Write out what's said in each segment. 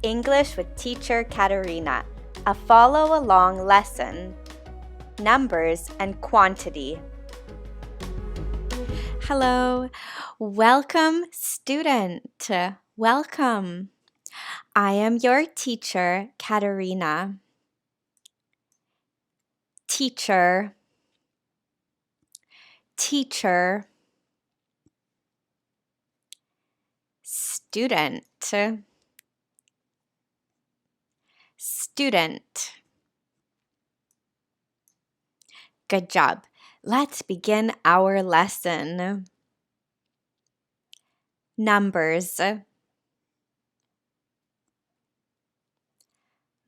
English with Teacher Kateryna, a follow-along lesson, numbers and quantity. Hello, welcome student, welcome. I am your teacher, Kateryna. Teacher, teacher, student, student. Good job. Let's begin our lesson. Numbers,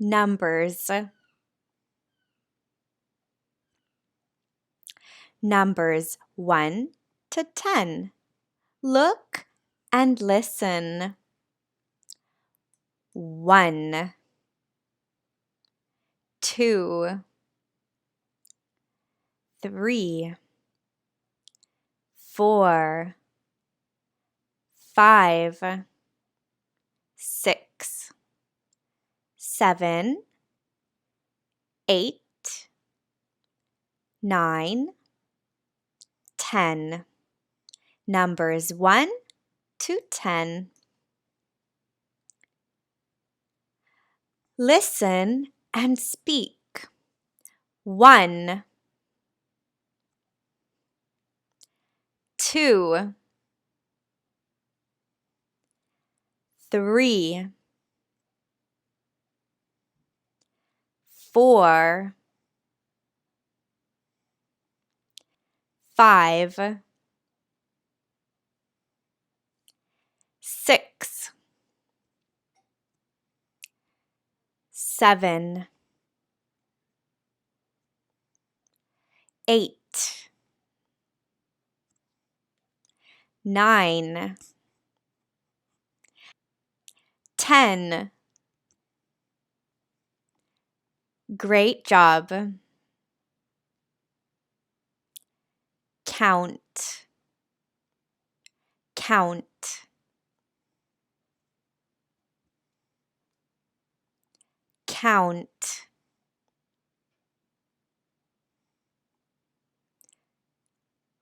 numbers, numbers 1 to 10. Look and listen. 1, 2, 3, 4, 5, 6, 7, 8, 9, 10. Numbers 1 to 10. Listen and speak. 1, 2, 3, 4, 5, 6, 7, 8, 9, 10. Great job. Count, count. Count.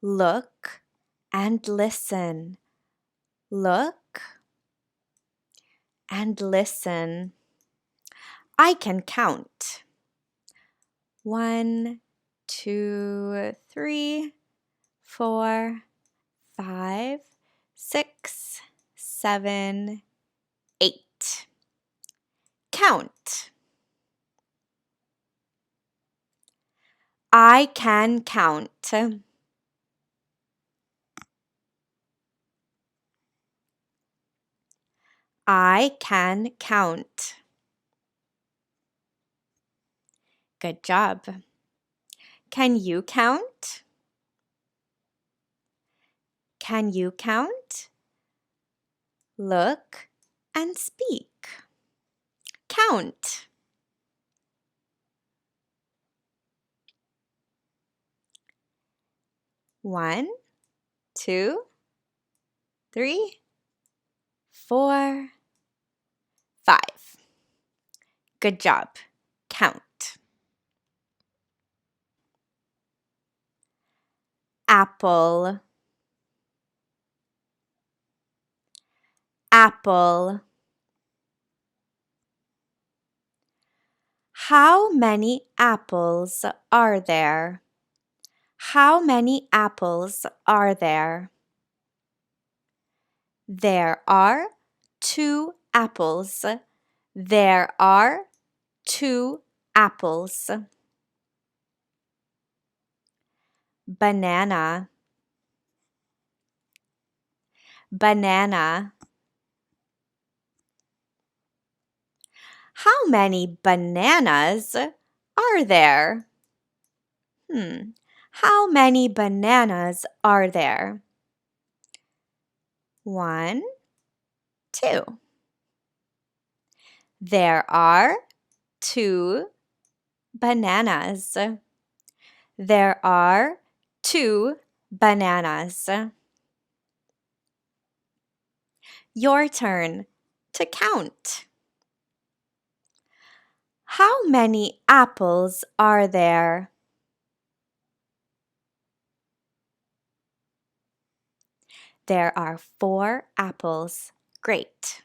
Look and listen. Look and listen. I can count. 1, 2, 3, 4, 5, 6, 7, 8. Count. I can count. I can count. Good job. Can you count? Can you count? Look and speak. Count. One, 2, 3, 4, 5. Good job. Count. Apple, apple. How many apples are there? How many apples are there? There are 2 apples. There are 2 apples. Banana, banana. How many bananas are there? How many bananas are there? 1, 2. There are 2 bananas. There are 2 bananas. Your turn to count. How many apples are there? There are 4 apples. Great.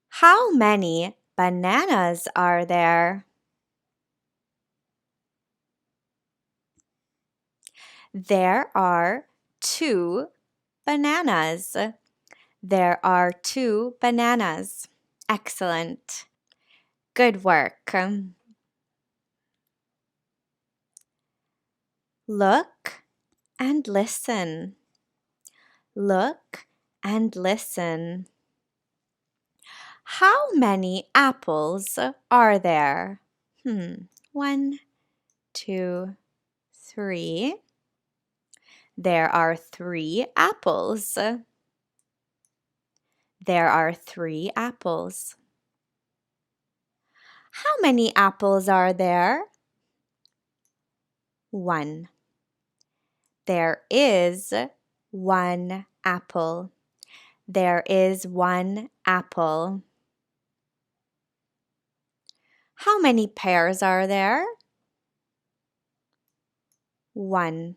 How many bananas are there? There are 2 bananas. There are 2 bananas. Excellent. Good work. Look and listen. Look and listen. How many apples are there? 1, 2, 3. There are 3 apples. There are 3 apples. How many apples are there? 1. There is 1 apple. There is 1 apple. How many pears are there? 1.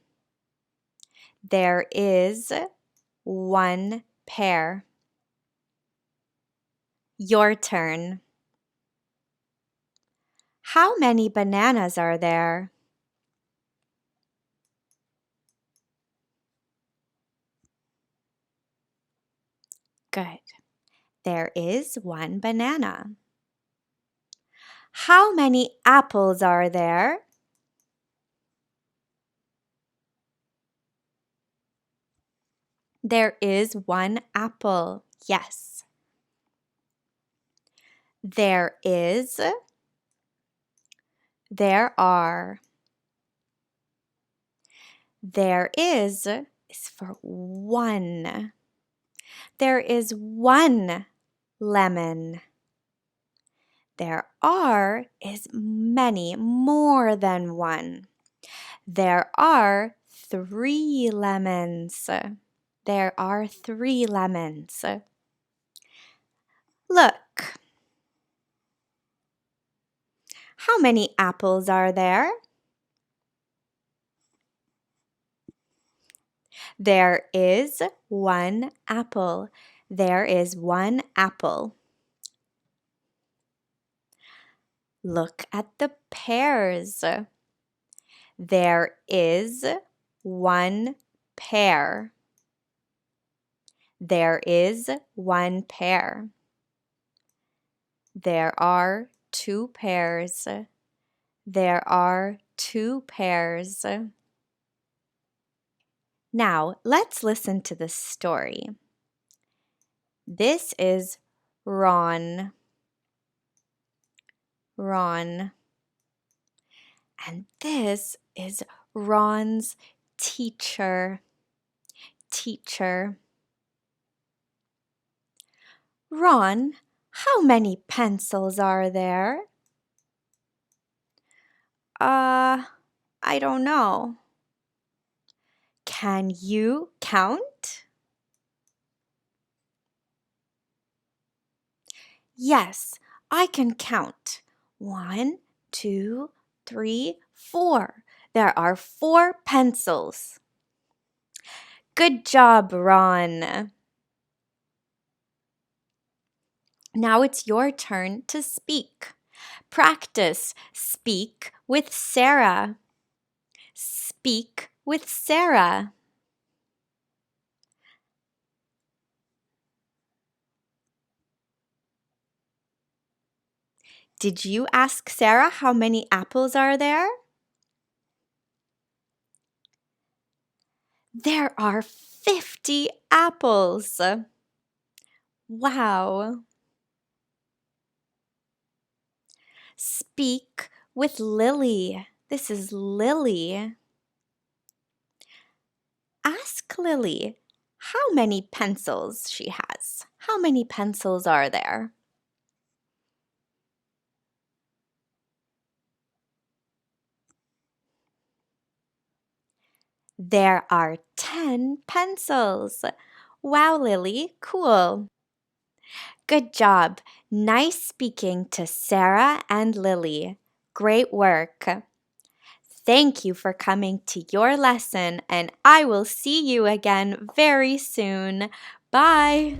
There is 1 pear. Your turn. How many bananas are there? Good. There is 1 banana. How many apples are there? There is 1 apple. Yes. There is. There are. There is for 1. There is 1 lemon. There are is many, more than 1. There are 3 lemons. There are 3 lemons. Look. How many apples are there? There is 1 apple. There is 1 apple. Look at the pears. There is 1 pear. There is 1 pear. There are 2 pears. There are 2 pears. Now, let's listen to the story. This is Ron. Ron. And this is Ron's teacher. Teacher. Ron, how many pencils are there? I don't know. Can you count? Yes, I can count. 1, 2, 3, 4. There are 4 pencils. Good job, Ron. Now it's your turn to speak. Practice. Speak with Sarah. Speak with Sarah. Did you ask Sarah how many apples are there? There are 50 apples. Wow. Speak with Lily. This is Lily. Ask Lily how many pencils she has. How many pencils are there? There are 10 pencils. Wow, Lily, cool. Good job. Nice speaking to Sarah and Lily. Great work. Thank you for coming to your lesson, and I will see you again very soon. Bye.